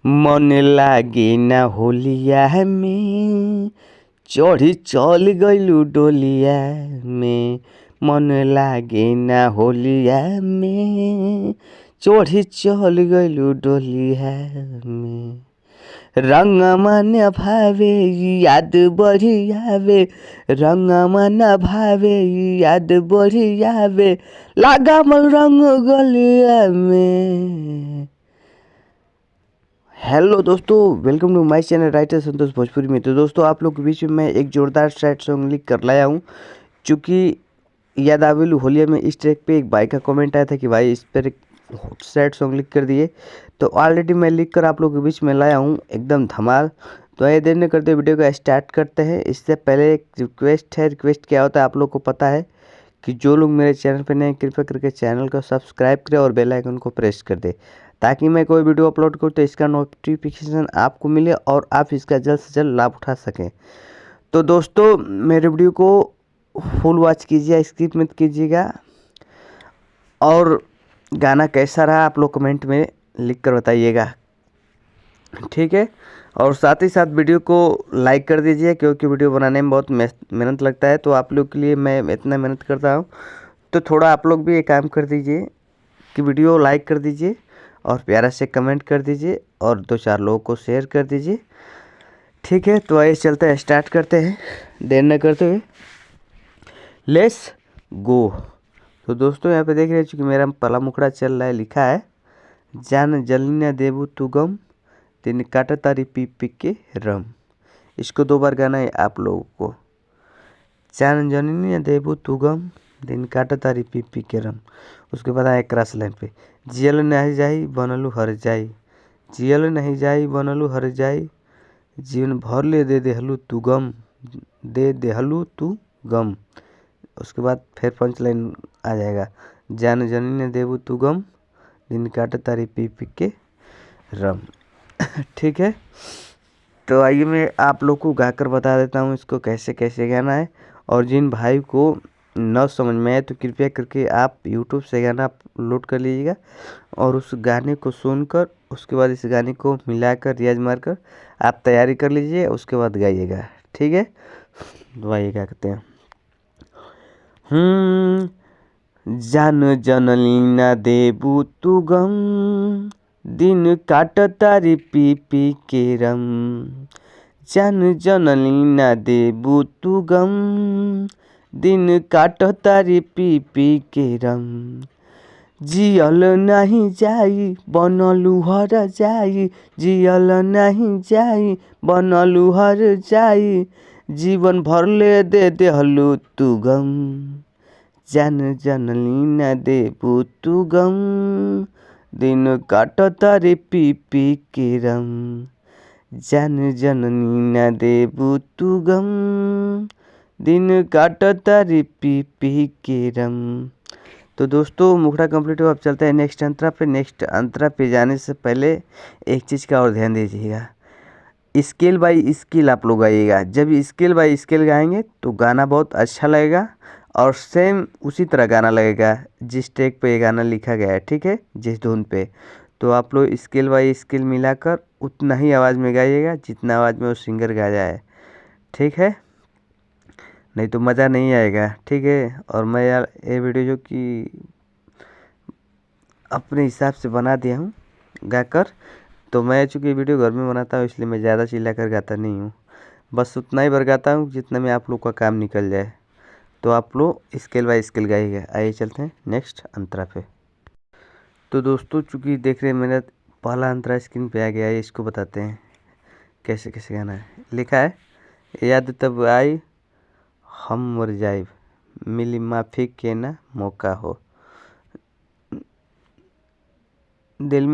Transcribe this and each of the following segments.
मन लागे ना होलिया में चढ़ी चल गइलू डोलिया में। मन लागे ना होलिया में चढ़ी चल गइलू डोलिया में। रंगमा न भावे याद बढ़ी आवे, रंगमा न भावे याद बढ़ी आवे, लगामल रंग गलिया में। हेलो दोस्तों, welcome to my channel writer Santosh Bhojpuri में। तो दोस्तों, आप लोग के बीच में मैं एक जोरदार सैड सॉन्ग लिख कर लाया हूँ। चूँकि याद आवेलू होलिया में इस ट्रैक पे एक भाई का कमेंट आया था कि भाई इस पर एक सैड सॉन्ग लिख कर दिए, तो ऑलरेडी मैं लिख कर आप लोगों के बीच में लाया हूँ एकदम धमाल। तो आइए देर न करते वीडियो को स्टार्ट करते हैं। इससे पहले एक रिक्वेस्ट है। रिक्वेस्ट क्या होता है आप लोग को पता है कि जो लोग मेरे चैनल पर नए, कृपया करके चैनल को सब्सक्राइब करें और बेल आइकन को प्रेस कर दे, ताकि मैं कोई वीडियो अपलोड करूँ तो इसका नोटिफिकेशन आपको मिले और आप इसका जल्द से जल्द लाभ उठा सकें। तो दोस्तों, मेरे वीडियो को फुल वॉच कीजिए, स्किप मत कीजिएगा। और गाना कैसा रहा आप लोग कमेंट में लिख कर बताइएगा, ठीक है। और साथ ही साथ वीडियो को लाइक कर दीजिए, क्योंकि वीडियो बनाने में बहुत मेहनत लगता है। तो आप लोग के लिए मैं इतना मेहनत करता हूँ, तो थोड़ा आप लोग भी एक काम कर दीजिए कि वीडियो लाइक कर दीजिए और प्यारा से कमेंट कर दीजिए और 2-4 लोगों को शेयर कर दीजिए, ठीक है। तो आइए चलते हैं, स्टार्ट करते हैं देर न करते हुए। Let's go. तो दोस्तों, यहाँ पे देख रहे हैं चूँकि मेरा पहला मुखड़ा चल रहा है, लिखा है जान जलिना देबू तू गम, दिन काटा तारी पी पी के रम। इसको 2 बार गाना है आप लोगों को। जान जलिना देबू तू गम, दिन काटा तारी पी पी के रम। उसके बाद आए क्रॉस लाइन पे, जियल नहीं जाई बनलू हर जाई, जियल नहीं जाई बनलू हर जाई, जीवन भर ले दे देहलू तू गम, दे देहलू तू गम। उसके बाद फिर पंच लाइन आ जाएगा, जान जनी ने देबू तू गम, दिन काट तारी पी पी के रम। ठीक है। तो आइए मैं आप लोग को गाकर बता देता हूँ इसको कैसे कैसे गाना है। और जिन भाई को न समझ में आए तो कृपया करके आप YouTube से गाना लोड कर लीजिएगा और उस गाने को सुनकर उसके बाद इस गाने को मिलाकर रियाज मारकर आप तैयारी कर लीजिए, उसके बाद गाइएगा, ठीक है। तो आइए क्या कहते हैं। जान जनली ना देबू तू गम, दिन काट तारी पी पी के रम। जान जनली ना देबू तू गम, दिन काट तारी पी पी के रम। जियल नहीं जाई बनलू हर जाई, जियल नहीं जाई बनलू हर जाई, जीवन भर ले दे देहलू तू गम। जान जनली ना देबू तू गम, दिन काट तारे पी पी के रम। जान जननी ना देबू तू गम, दिन काट तारे पी पी के रम। तो दोस्तों, मुखड़ा कंप्लीट हो। अब चलते हैं नेक्स्ट अंतरा पे। नेक्स्ट अंतरा पे जाने से पहले एक चीज़ का और ध्यान दीजिएगा, स्केल बाय स्केल आप लोग गाइएगा। जब स्केल बाय स्केल गाएंगे तो गाना बहुत अच्छा लगेगा और सेम उसी तरह गाना लगेगा जिस ट्रैक पे ये गाना लिखा गया है, ठीक है, जिस धुन पे। तो आप लोग स्केल बाय स्केल मिलाकर उतना ही आवाज़ में गाइएगा जितना आवाज़ में वो सिंगर गाया है, ठीक है, नहीं तो मज़ा नहीं आएगा, ठीक है। और मैं यार ये वीडियो जो कि अपने हिसाब से बना दिया हूँ गाकर, तो मैं चूँकि वीडियो घर में बनाता हूँ इसलिए मैं ज़्यादा चिल्ला कर गाता नहीं हूँ, बस उतना ही बार गाता हूँ जितना में आप लोग का काम निकल जाए। तो आप लोग स्केल बाय स्केल गाइएगा। आइए चलते हैं नेक्स्ट अंतरा पे। तो दोस्तों, चूँकि देख रहे हैं मेरा पहला अंतरा स्क्रीन पे आ गया है, इसको बताते हैं कैसे कैसे गाना है। लिखा है याद तब आई हम मर जाइब, मिली माफ़ी के ना मौका हो, दिल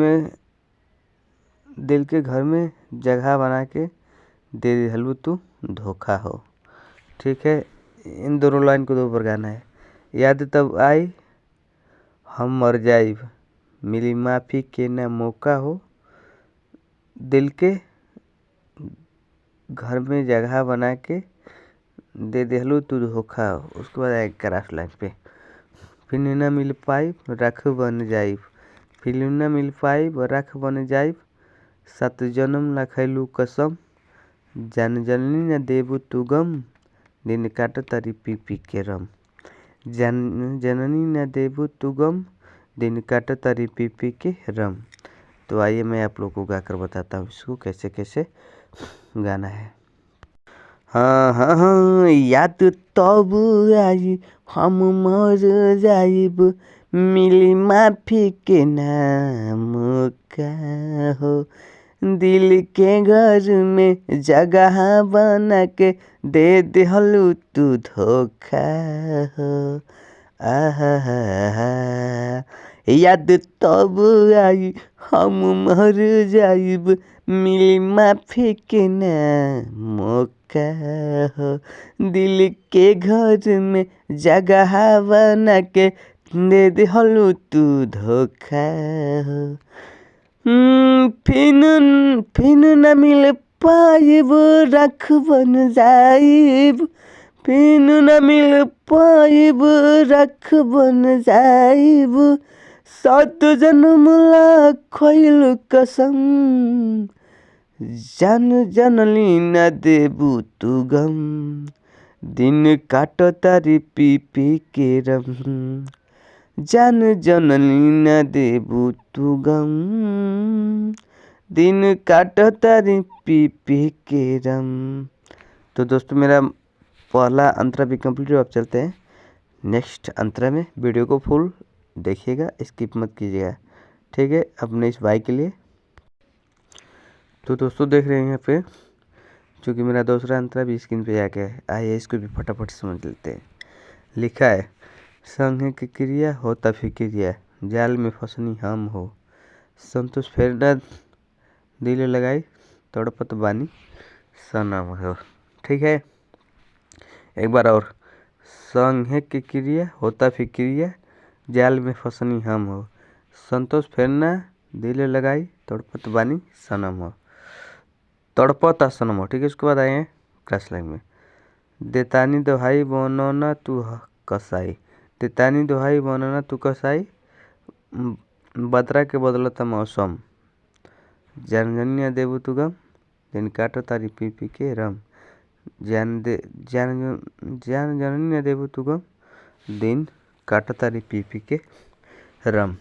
के घर में जगह बना के दे दिहलू तू धोखा हो, ठीक है। इन दोनों लाइन को 2 बार गाना है। याद तब आई हम मर जाइब, मिली माफ़ी के ना मौका हो, दिल के घर में जगह बना के दे देहलू तू धोखा हो। उसके बाद एक क्रॉस लाइन पे, फिर ना मिल पाई रख बन जाइब, फिर ना मिल पाई रख बन जाइब, सात जन्म ला खैलू कसम, जान जननी न देबू तू गम, दिन काट तारी पी पी के रम। जान जननी न देबू तू गम, दिन काट तारी पी पी के रम। तो आइए मैं आप लोग को गाकर बताता हूँ इसको कैसे कैसे गाना है। हाँ हाँ हाँ, याद तब आई हम मर जाइब, मिली माफी के नाम का हो, दिल के घर में जगह बना के दे दिहलू तू धोखा हो। आहा याद तब आई हम मर जाइब, मिली माफी के नाम का हो, दिल के घर में जगह बना के दे दिहलू तू धोखा हो। फिन न मिल पाइब, रख बन जाइब, फिन न मिल पाइब, रख बन जाइब, सात जन्म ला खइल कसम, जान जनली न देबू तू गम, दिन काट तारी पी पी के रम। जान जननी न देबू तू गम, दिन काट तारी पी पी के रम। तो दोस्तों मेरा पहला अंतरा भी कंप्लीट हुआ। अब चलते हैं नेक्स्ट अंतरा में। वीडियो को फुल देखिएगा, स्किप मत कीजिएगा, ठीक है, अपने इस भाई के लिए। तो दोस्तों देख रहे हैं यहाँ पे, चूँकि मेरा दूसरा अंतरा भी स्क्रीन पे आ गया है, आइए इसको भी फटाफट समझ लेते हैं। लिखा है, संग की क्रिया होता फिक्रिया, जाल में फंसनी हम हो, संतोष फेरना दिल लगाई, तड़पत बानी सनम हो। ठीक है, एक बार और। संग की क्रिया होता फिक्रिया, जाल में फंसनी हम हो, संतोष फेरना दिल लगाई, तड़पत बानी सनम हो। तड़पता सनम हो, ठीक है। उसके बाद आए हैं क्रॉस लाइन में, देतानी दोहाई बनना तू कसाई, देतानी दोहाई बनना तू कसाई, बदरा के बदलता मौसम, जान जननी देबू तू गम, दिन काटो तारी पी पी के रम। जान जननी देबू तू गम, दिन काटो तारी पी पी के रम।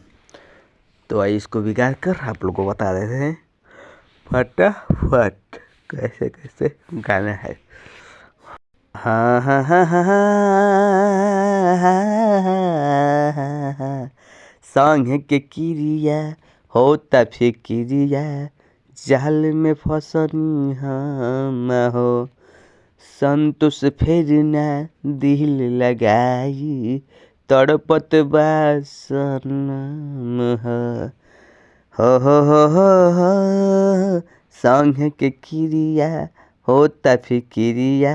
तो आइए इसको बिगाड़ कर आप लोग को बता देते हैं फटाफट कैसे कैसे गाना है। हाँ हाँ हाँ हाँ हाँ, संग के क्रिया होता फिक्रिया, जाल में फंसनी हम हो, संतोष फेरना दिल लगाई, तड़पत बा सनम हो। संग के क्रिया होता फिक्रिया,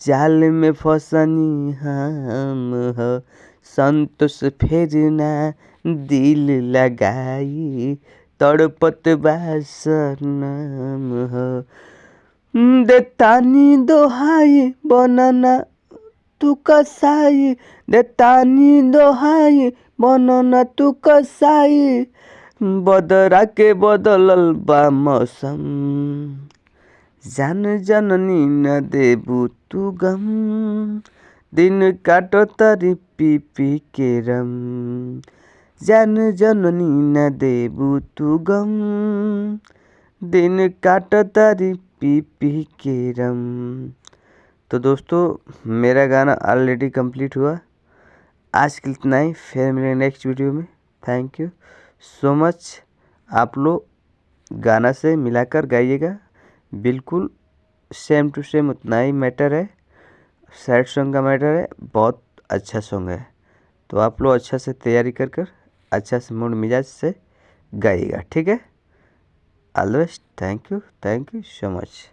जाल में फंसनी हम हो, संतोष फेरना दिल लगाई, तड़पत बा सनम हो। देतानी दोहाई बनना तू कसाई, देतानी दोहाई बनना तू कसाई, बदरा के बदलल बा मौसम, जान जननी न देबू तू गम, दिन काटो तारी पी पी के रम। जान जननी न देबू तू गम, दिन काटो तारी पी पी के रम। तो दोस्तों मेरा गाना ऑलरेडी कंप्लीट हुआ। आज के लिए इतना ही, फिर मिलेंगे नेक्स्ट वीडियो में। Thank you so much. आप लोग गाना से मिलाकर गाइएगा, बिल्कुल सेम टू सेम उतना ही मैटर है। सैड सॉन्ग का मैटर है, बहुत अच्छा सॉन्ग है। तो आप लोग अच्छा से तैयारी कर अच्छा से मूड मिजाज से गाइएगा, ठीक है। All the best, thank you so much.